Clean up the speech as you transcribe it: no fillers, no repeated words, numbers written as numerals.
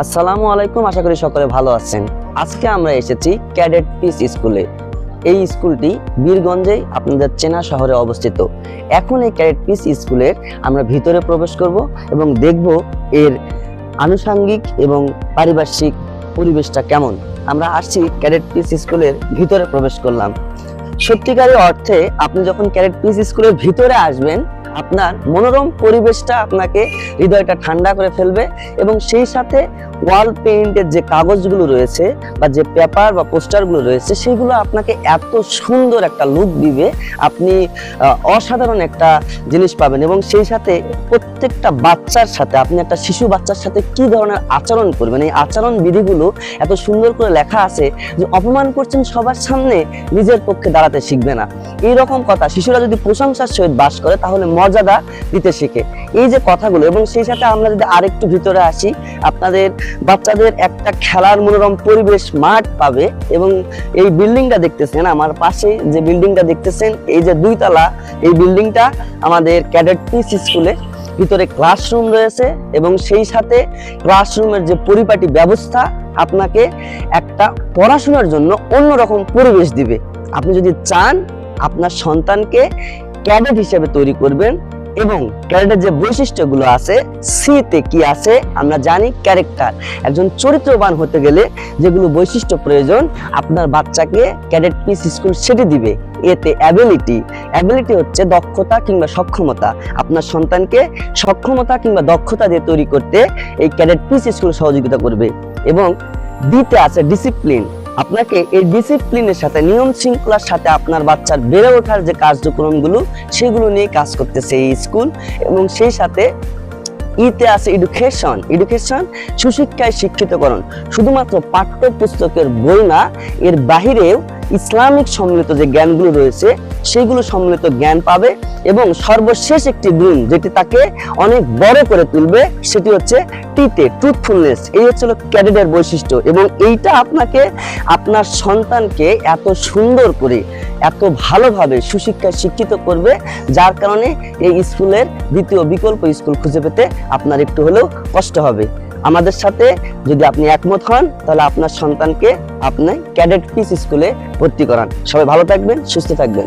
আসসালামু আলাইকুম, আশা করি সকলে ভালো আছেন। আজকে আমরা এসেছি ক্যাডেট পিস স্কুলে। এই স্কুলটি বীরগঞ্জে আপনাদের চেনা শহরে অবস্থিত। এখন এই ক্যাডেট পিস স্কুলের আমরা ভিতরে প্রবেশ করব এবং দেখব এর আনুষঙ্গিক এবং পারিপার্শ্বিক পরিবেশটা কেমন। আমরা আসছি ক্যাডেট পিস স্কুলের ভিতরে প্রবেশ করলাম। সত্যিকারের অর্থে আপনি যখন ক্যাডেট পিস স্কুলের ভিতরে আসবেন, আপনার মনোরম পরিবেশটা আপনাকে হৃদয়টা ঠান্ডা করে ফেলবে এবং সেই সাথে ওয়াল পেইন্টের যে কাগজগুলো রয়েছে বা যে পেপার বা পোস্টারগুলো রয়েছে সেগুলো আপনাকে এত সুন্দর একটা লুক দিবে, আপনি অসাধারণ একটা জিনিস পাবেন। এবং সেই সাথে প্রত্যেকটা বাচ্চার সাথে, আপনি একটা শিশু বাচ্চার সাথে কি ধরনের আচরণ করবেন, এই আচরণ বিধিগুলো এত সুন্দর করে লেখা আছে যে অপমান করছেন সবার সামনে, নিজের পক্ষে দাঁড়াতে শিখবে না। এইরকম কথা শিশুরা যদি প্রশংসার সহিত বাস করে তাহলে মর্যাদা দিতে শিখে, এই যে কথাগুলো। এবং সেই সাথে আমরা যদি আরেকটু ভিতরে আসি, আপনাদের বাচ্চাদের একটা খেলার মনোরম পরিবেশ মাঠ পাবে। এবং এই বিল্ডিংটা দেখতেছেন, আমার পাশে যে বিল্ডিংটা দেখতেছেন, এই যে 2 তলা এই বিল্ডিংটা আমাদের ক্যাডেট পিস স্কুলে। ভিতরে ক্লাসরুম রয়েছে এবং সেই সাথে ক্লাসরুমের যে পরিপাটি ব্যবস্থা আপনাকে একটা পড়াশোনার জন্য অন্যরকম পরিবেশ দিবে। আপনি যদি চান আপনার সন্তানকে ক্যাডেট হিসেবে তৈরি করবেন, এবং ক্যাডেটের যে বৈশিষ্ট্যগুলো আছে, সিতে কি আছে আমরা জানি, ক্যারেক্টার, একজন চরিত্রবান হতে গেলে যেগুলো বৈশিষ্ট্য প্রয়োজন আপনার বাচ্চাকে ক্যাডেট পিস স্কুল সেটি দিবে। এতে অ্যাবিলিটি হচ্ছে দক্ষতা কিংবা সক্ষমতা। আপনার সন্তানকে সক্ষমতা কিংবা দক্ষতা দিয়ে তৈরি করতে এই ক্যাডেট পিস স্কুল সহযোগিতা করবে। এবং দিতে আছে ডিসিপ্লিন, আপনাকে এই ডিসিপ্লিনের সাথে, নিয়ম শৃঙ্খলার সাথে আপনার বাচ্চার বেড়ে ওঠার যে কার্যক্রমগুলো সেগুলো নিয়ে কাজ করতেছে এই স্কুল। এবং সেই সাথে ইতে আছে এডুকেশন, সুশিক্ষায় শিক্ষিতকরণ। শুধুমাত্র পাঠ্যপুস্তকের বই না, এর বাহিরেও ইসলামিক সম্মিলিত যে জ্ঞানগুলো রয়েছে সেগুলো সম্মিলিত জ্ঞান পাবে। এবং সর্বশেষ একটি গুণ যেটি তাকে অনেক বড় করে তুলবে সেটি হচ্ছে ট্রুথফুলনেস। এই হচ্ছে ক্যাডেটের বৈশিষ্ট্য। এবং এইটা আপনাকে আপনার সন্তানকে এত সুন্দর করে, এত ভালোভাবে সুশিক্ষায় শিক্ষিত করবে, যার কারণে এই স্কুলের দ্বিতীয় বিকল্প স্কুল খুঁজে পেতে আপনার একটু হলেও কষ্ট হবে। আমাদের সাথে যদি আপনি একমত হন তাহলে আপনার সন্তানকে আপনি ক্যাডেট পিস স্কুলে ভর্তি করান। সবাই ভালো থাকবেন, সুস্থ থাকবেন।